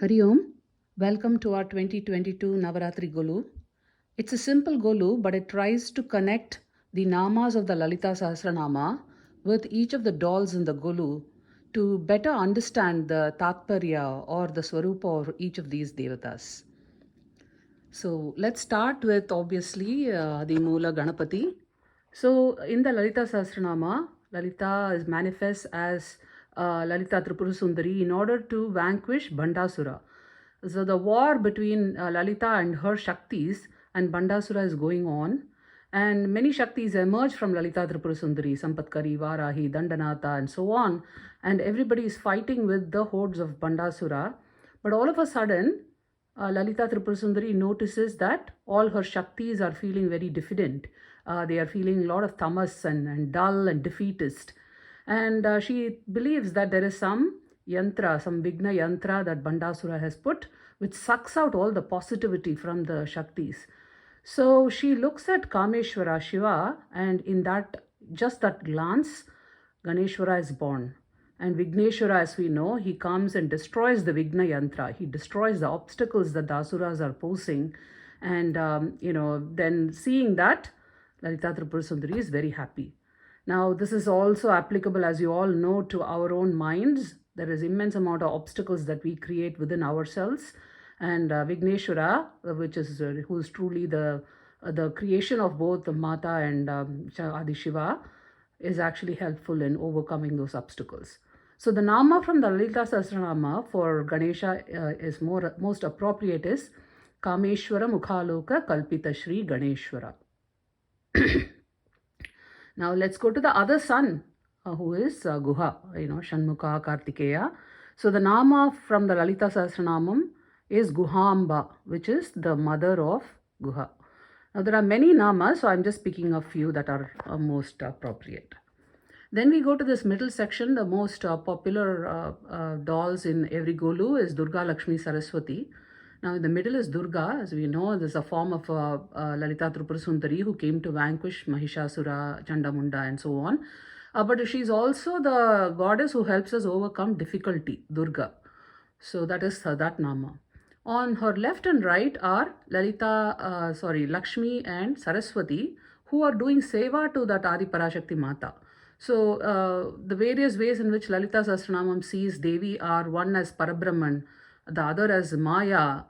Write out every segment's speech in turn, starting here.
Hari Om. Welcome to our 2022 Navarathri Golu. It's a simple Golu, but it tries to connect the namas of the Lalita sahasranama with each of the dolls in the Golu to better understand the Tatparya or the Swarupa of each of these devatas. So let's start with obviously the Moola Ganapati. So in the Lalita Sahasranama, Lalita is manifest as Lalita Tripura Sundari in order to vanquish Bandasura. So the war between Lalita and her Shaktis and Bandasura is going on. And many Shaktis emerge from Lalita Tripura Sundari, Sampatkari, Varahi, Dandanatha, and so on. And everybody is fighting with the hordes of Bandasura. But all of a sudden, Lalita Tripurasundari notices that all her Shaktis are feeling very diffident. They are feeling a lot of tamas and dull and defeatist. And she believes that there is some yantra, some Vigna yantra that Bandasura has put, which sucks out all the positivity from the Shaktis. So she looks at Kameshwara Shiva, and in that, just that glance, Ganeshwara is born. And Vigneshwara, as we know, he comes and destroys the Vigna Yantra. He destroys the obstacles that the Asuras are posing. And, then seeing that, Lalita Tripura Sundari is very happy. Now, this is also applicable, as you all know, to our own minds. There is immense amount of obstacles that we create within ourselves. And Vigneshwara, who is truly the creation of both the Mata and Adi Shiva, is actually helpful in overcoming those obstacles. So the nama from the Lalita Sahasranama for Ganesha is most appropriate is Kameshwara Mukhaloka Kalpita Shri Ganeshwara. Now let's go to the other son, who is Guha, Shanmukha Kartikeya. So the nama from the Lalita Sahasranamam is Guhamba, which is the mother of Guha. Now there are many namas, so I'm just picking a few that are most appropriate. Then we go to this middle section. The most popular dolls in every Golu is Durga, Lakshmi, Saraswati. Now in the middle is Durga. As we know, there's a form of Lalita Tripura Sundari who came to vanquish Mahishasura, Chandamunda and so on. But she's also the goddess who helps us overcome difficulty, Durga. So that is that nama. On her left and right are Lakshmi and Saraswati, who are doing seva to that Adi Parashakti Mata. So the various ways in which Lalita Sahasranamam sees Devi are one as Parabrahman, the other as Maya,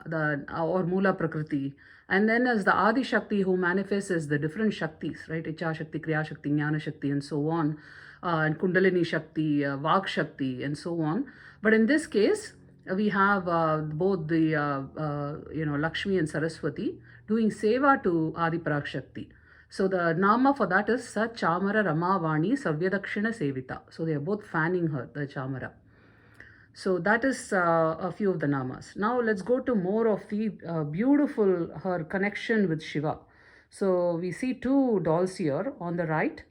or Mula Prakriti, and then as the Adi Shakti who manifests as the different Shaktis, right? Icha Shakti, Kriya Shakti, Jnana Shakti, and so on, and Kundalini Shakti, Vak Shakti, and so on. But in this case, we have both the Lakshmi and Saraswati doing seva to Adi Parakshakti. So the nama for that is Sa Chamara Ramavani Savyadakshina Sevita. So they are both fanning her, the Chamara. So that is a few of the namas. Now let's go to more of the beautiful, her connection with Shiva. So we see two dolls here. On the right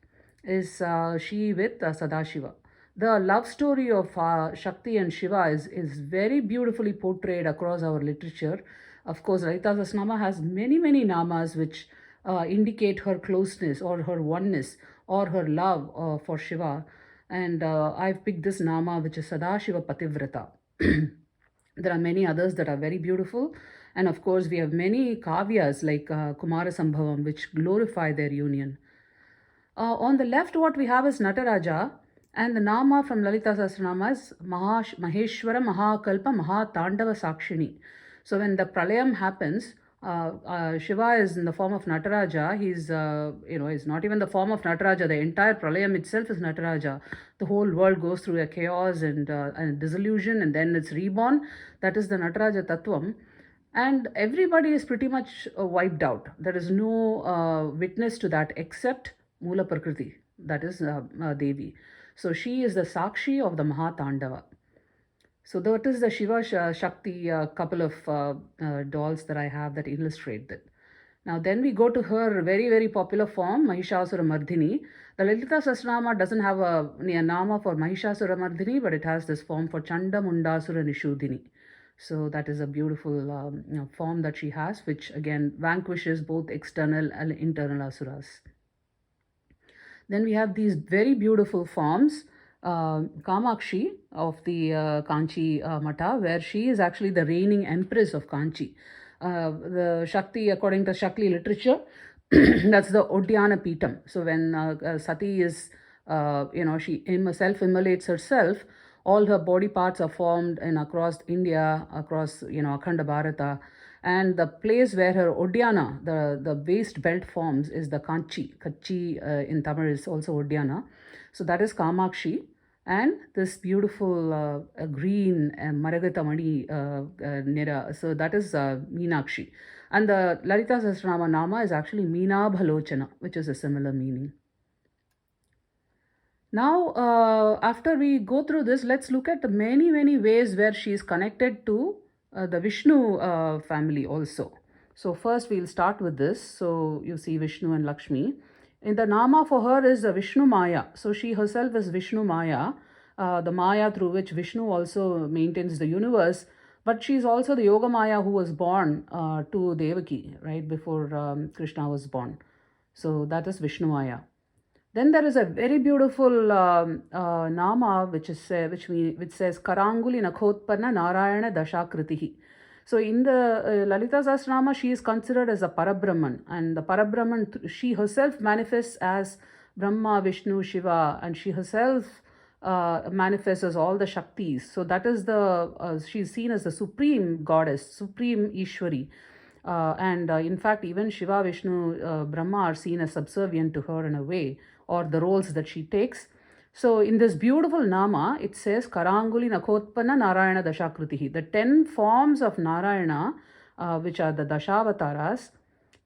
is she with Sadashiva. The love story of Shakti and Shiva is very beautifully portrayed across our literature. Of course, Lalita Sahasranama has many namas which indicate her closeness or her oneness or her love for Shiva. And I've picked this nama, which is Sadashiva Pativrata. There are many others that are very beautiful. And of course, we have many kavyas like Kumara Sambhavam, which glorify their union. On the left, what we have is Nataraja, and the nama from Lalita Sahasranama is Maheshwara Mahakalpa Mahatandava Sakshini. So when the pralayam happens, Shiva is in the form of Nataraja. He's not even the form of Nataraja. The entire pralayam itself is Nataraja. The whole world goes through a chaos and dissolution, and then it's reborn. That is the Nataraja Tattvam. And everybody is pretty much wiped out. There is no witness to that except Mula Prakriti, that is Devi. So she is the Sakshi of the Mahatandava. So that is the Shiva Shakti couple of dolls that I have that illustrate that. Now then we go to her very popular form, Mahishasura Mardhini. The Lalita Sahasranama doesn't have a nama for Mahishasura Mardhini, but it has this form for Chanda Mundasura Nishudhini. So that is a beautiful form that she has, which again vanquishes both external and internal asuras. Then we have these very beautiful forms Kamakshi of the Kanchi Mata, where she is actually the reigning empress of Kanchi. The Shakti, according to Shakti literature, that's the Odhyana Pitam. So when Sati is, she self-immolates herself, all her body parts are formed in across India, across, Akhanda Bharata. And the place where her Odhyana, the waist belt forms, is the Kanchi. Kachi in Tamil is also Odhyana. So that is Kamakshi. And this beautiful green Maragatamani Nira. So that is Meenakshi. And the Lalita Sahasranama Nama is actually Meena Bhalochana, which is a similar meaning. Now, after we go through this, let's look at the many, many ways where she is connected to the Vishnu family also. So, first we'll start with this. So, you see Vishnu and Lakshmi. In the Nama for her is Vishnu Maya. So, she herself is Vishnu Maya, the Maya through which Vishnu also maintains the universe. But she is also the Yoga Maya who was born to Devaki, right, before Krishna was born. So, that is Vishnu Maya. Then there is a very beautiful nama which says Karanguli Nakhotpanna Narayana Dashakritihi. So in the Lalita Sahasranama, she is considered as a Parabrahman, and the Parabrahman, she herself manifests as Brahma, Vishnu, Shiva, and she herself manifests as all the Shaktis. So that is she's seen as the supreme goddess, supreme Ishwari. And in fact, even Shiva, Vishnu, Brahma are seen as subservient to her in a way, or the roles that she takes. So in this beautiful Nama, it says Karanguli Nakhotpanna Narayana Dashakritihi. The 10 forms of Narayana, which are the Dashavataras,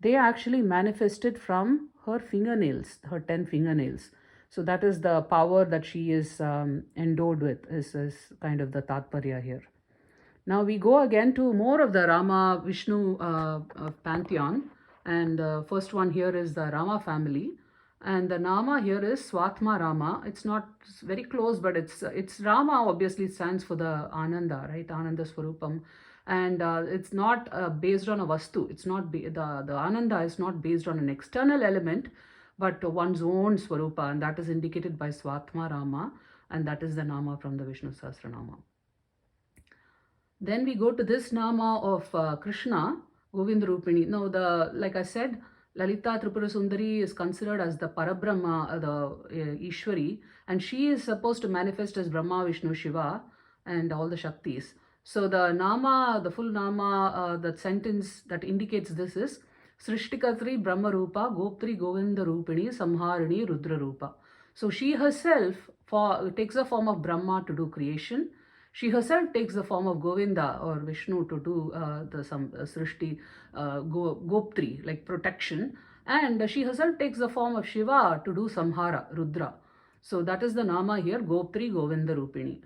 they actually manifested from her fingernails, her 10 fingernails. So that is the power that she is endowed with, is kind of the Tatparya here. Now we go again to more of the Rama Vishnu pantheon, and first one here is the Rama family, and the Nama here is Swatma Rama. It's not very close, but it's Rama obviously stands for the Ananda, right? Ananda Swarupam, and it's not based on a vastu. It's not the Ananda is not based on an external element, but one's own Swarupa, and that is indicated by Swatma Rama, and that is the Nama from the Vishnu Sahasranama. Then we go to this Nama of Krishna, Govinda Rupini. Now, like I said, Lalita Tripura Sundari is considered as the Parabrahma, the Ishwari, and she is supposed to manifest as Brahma, Vishnu, Shiva, and all the Shaktis. So the Nama, the full Nama, the sentence that indicates this is Srishtikatri Brahma Rupa Goptri Govinda Rupini Samharini Rudra Rupa. So she herself takes the form of Brahma to do creation. She herself takes the form of Govinda or Vishnu to do some Srishti, Goptri, like protection. And she herself takes the form of Shiva to do Samhara, Rudra. So that is the Nama here, Goptri Govinda Rupini.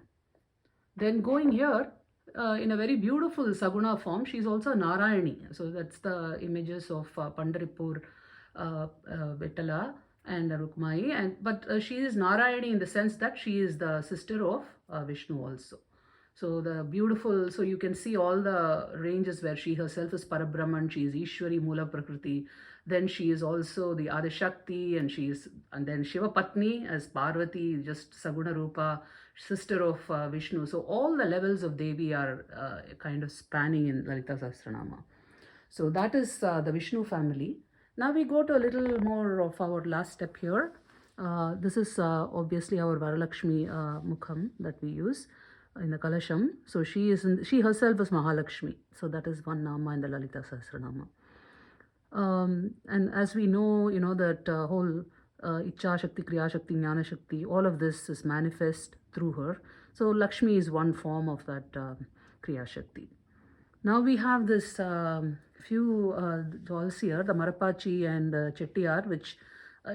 Then going here, in a very beautiful Saguna form, she is also Narayani. So that's the images of Pandaripur, Vittala and Rukmai. But she is Narayani in the sense that she is the sister of Vishnu also. So the beautiful, so you can see all the ranges where she herself is Parabrahman, she is Ishwari Mula Prakriti, then she is also the Adishakti, and then Shiva Patni as Parvati, just Saguna Rupa, sister of Vishnu. So all the levels of Devi are kind of spanning in Lalita Sahasranama. So that is the Vishnu family. Now we go to a little more of our last step here. This is obviously our Varalakshmi Mukham that we use in the Kalasham. So she herself is Mahalakshmi. So that is one Nama in the Lalita Sahasranama. And as we know, that whole Icha Shakti, Kriya Shakti, Jnana Shakti, all of this is manifest through her. So Lakshmi is one form of that Kriya Shakti. Now we have this few dolls here, the Marapachi and Chettiar, which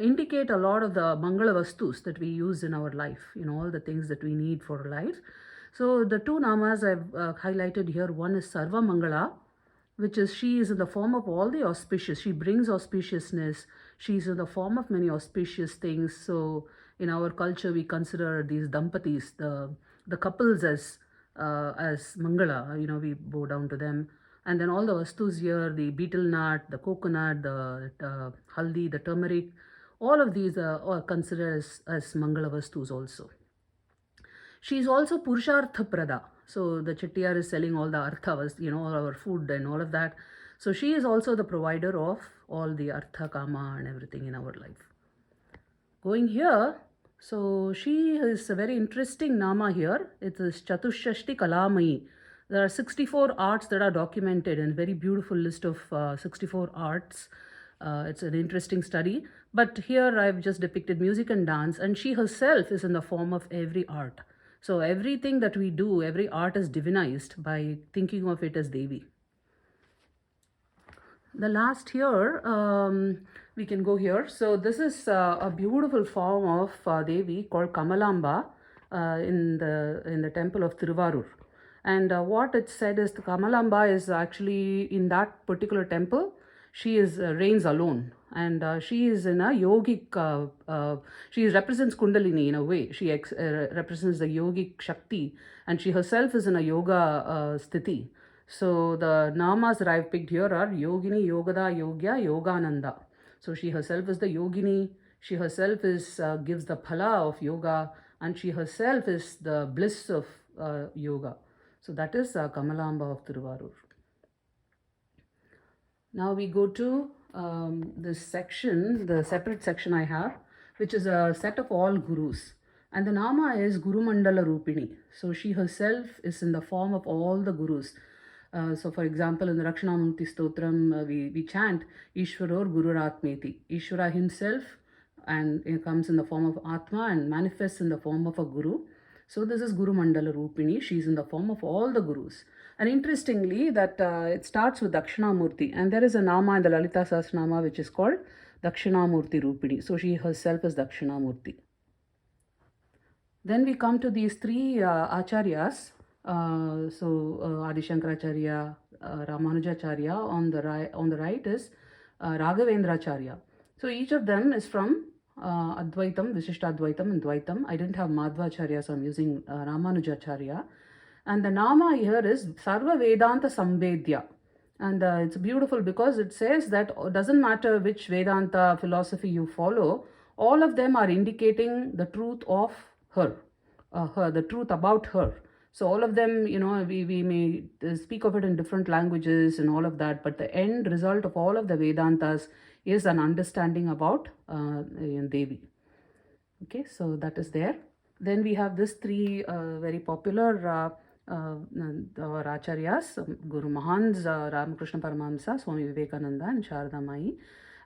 indicate a lot of the Mangala Vastus that we use in our life, all the things that we need for life. So the two Namas I've highlighted here, one is Sarva Mangala, which is she is in the form of all the auspicious. She brings auspiciousness. She is in the form of many auspicious things. So in our culture, we consider these dampatis, the couples as Mangala. We bow down to them. And then all the vastus here, the betel nut, the coconut, the haldi, the turmeric, all of these are considered as Mangala vastus also. She is also Purushartha Prada. So the Chettiar is selling all the artha, all our food and all of that. So she is also the provider of all the artha, kama and everything in our life. Going here, so she is a very interesting nama here. It is Chatushashti Kalamai. There are 64 arts that are documented and very beautiful list of 64 arts. It's an interesting study. But here I've just depicted music and dance, and she herself is in the form of every art. So everything that we do, every art is divinized by thinking of it as Devi. The last here, we can go here. So this is a beautiful form of Devi called Kamalamba in the temple of Tiruvarur. And what it said is the Kamalamba is actually in that particular temple. She is reigns alone, and she is in a yogic. She represents Kundalini in a way. She represents the yogic Shakti, and she herself is in a yoga sthiti. So the namas that I've picked here are Yogini, Yogada, Yogya, Yogananda. So she herself is the Yogini. She herself is gives the phala of yoga, and she herself is the bliss of yoga. So that is Kamalamba of Tiruvarur. Now we go to this section, the separate section I have, which is a set of all gurus. And the nama is Guru Mandala Rupini. So she herself is in the form of all the gurus. So for example, in the Rakshanamurti Stotram, we chant Ishwaror Gururatmeti. Ishwara himself and it comes in the form of Atma and manifests in the form of a guru. So this is Guru Mandala Rupini. She is in the form of all the gurus. And interestingly, that it starts with Dakshinamurti. And there is a nama in the Lalita Sahasranama which is called Dakshinamurti Rupini. So she herself is Dakshinamurti. Then we come to these three acharyas. Adi Shankaracharya, Ramanujacharya. On the right is Raghavendracharya. So each of them is from Advaitam, Vishishtadvaitam and Dvaitam. I didn't have Madhvacharya, so I'm using Ramanujacharya. And the nama here is Sarva Vedanta Sambedya. And it's beautiful because it says that it doesn't matter which Vedanta philosophy you follow, all of them are indicating the truth of her, the truth about her. So all of them, we may speak of it in different languages and all of that, but the end result of all of the Vedantas is an understanding about Devi. Okay, so that is there. Then we have this three very popular our acharyas, Guru Mahans, Ramakrishna Paramahamsa, Swami Vivekananda and Sharada Mai.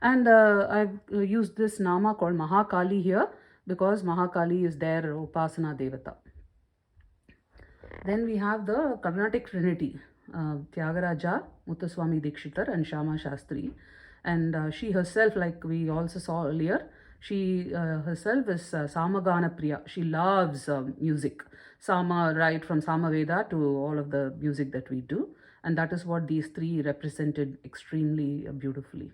And I've used this nama called Mahakali here because Mahakali is their Upasana Devata. Then we have the Carnatic Trinity, Tyagaraja, Muthuswami Dikshitar and Shama Shastri. And she herself, like we also saw earlier, she herself is Samagana Priya. She loves music. Sama, right from Samaveda to all of the music that we do. And that is what these three represented extremely beautifully.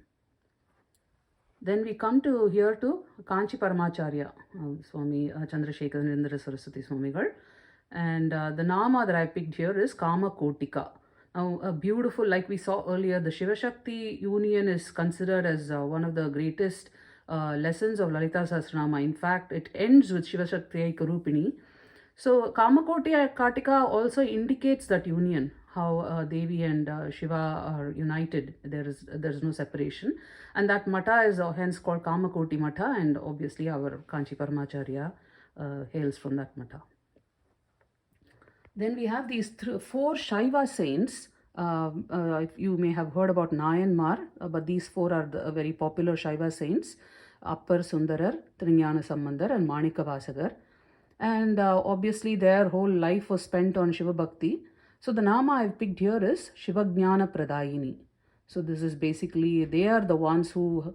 Then we come to here to Kanchi Paramacharya, Swami Chandrasekhar Narendra Saraswati Swamigal. And the nama that I picked here is Kama Kotika. Now, a beautiful, like we saw earlier, the Shiva Shakti union is considered as one of the greatest lessons of Lalita Sahasranama. In fact, it ends with Shiva Shakti Karupini. So, Kama Kartika also indicates that union, how Devi and Shiva are united. There is no separation. And that Mata is hence called Kamakoti Mata, and obviously our Kanchi Paramacharya hails from that Mata. Then we have these four Shaiva saints. You may have heard about Nayanmar, but these four are the very popular Shaiva saints. Appar Sundarar, Trinyana Sambandar and Manika Vasagar. And obviously their whole life was spent on Shiva Bhakti. So the nama I've picked here is Shiva Jnana Pradayini. So this is basically, they are the ones who,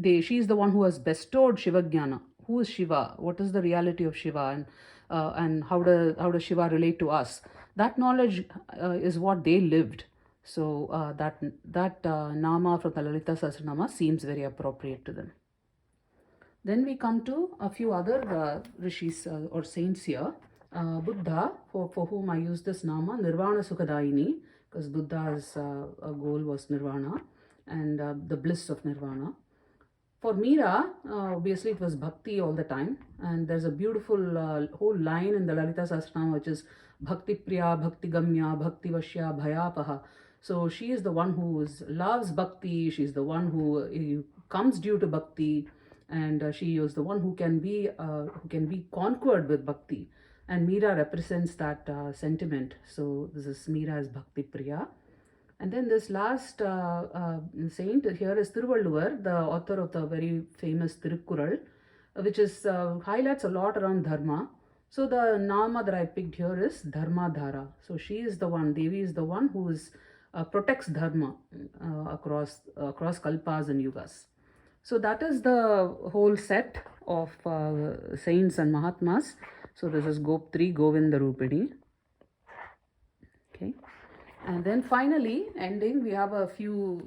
she is the one who has bestowed Shiva Jnana. Who is Shiva? What is the reality of Shiva? And how does Shiva relate to us? That knowledge is what they lived. So that nama from the Lalita Sahasranama seems very appropriate to them. Then we come to a few other rishis or saints here. Buddha, for whom I use this nama, Nirvana Sukhadaini, because Buddha's goal was Nirvana and the bliss of Nirvana. For Meera, obviously it was bhakti all the time, and there's a beautiful whole line in the Lalita Sahasranama which is Bhakti Priya, Bhakti Gamya, Bhakti Vashya, Bhayapaha. So she is the one who loves bhakti, she's the one who comes due to bhakti, and she is the one who can be conquered with bhakti. And Meera represents that sentiment. So this is Meera as Bhakti Priya. And then this last saint here is Thiruvalluvar, the author of the very famous Tirukkural, which is highlights a lot around dharma. So the nama that I picked here is Dharma Dhara. So she is the one, Devi is the one who is protects dharma across kalpas and yugas. So that is the whole set of saints and Mahatmas. So this is Gop 3 Govinda Rupini. Okay. And then finally, ending, we have a few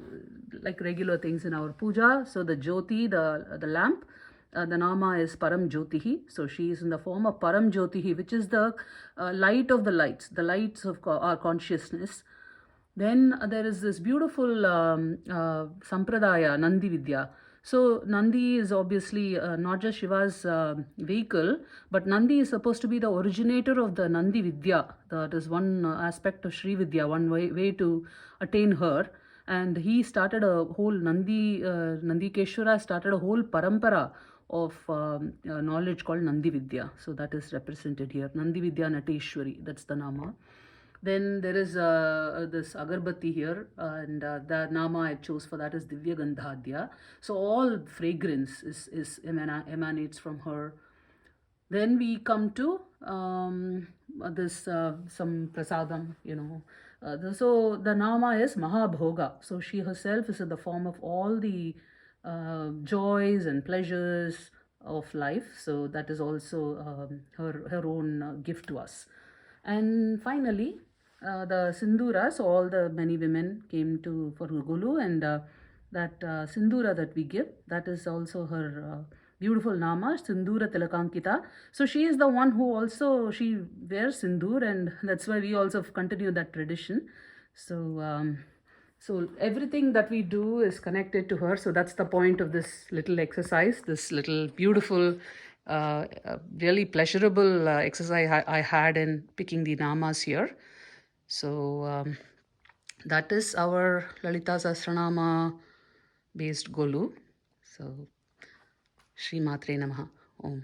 like regular things in our puja. So the Jyoti, the lamp, the nama is Param Jyotihi. So she is in the form of Param Jyotihi, which is the light of the lights of our consciousness. Then there is this beautiful sampradaya, Nandi Vidya. So Nandi is obviously not just Shiva's vehicle, but Nandi is supposed to be the originator of the Nandi Vidya. That is one aspect of Sri Vidya, one way to attain her. And he started a whole Nandikeshwara started a whole parampara of knowledge called Nandi Vidya. So that is represented here. Nandi Vidya Nateshwari, that's the nama. Then there is this agarbatti here, and the nama I chose for that is Divya Gandhadya. So all fragrance emanates from her. Then we come to this some prasadam, so the nama is Mahabhoga. So she herself is in the form of all the joys and pleasures of life. So that is also her own gift to us. And finally, the Sindura, so all the many women came for Golu, and that Sindura that we give, that is also her beautiful nama, Sindura Tilakankita. So she is the one who also, she wears Sindur, and that's why we also continue that tradition. So, so everything that we do is connected to her. So that's the point of this little exercise, this little beautiful, really pleasurable exercise I had in picking the namas here. So that is our Lalita Sahasranama based Golu. So Shri Matre Namaha. Om.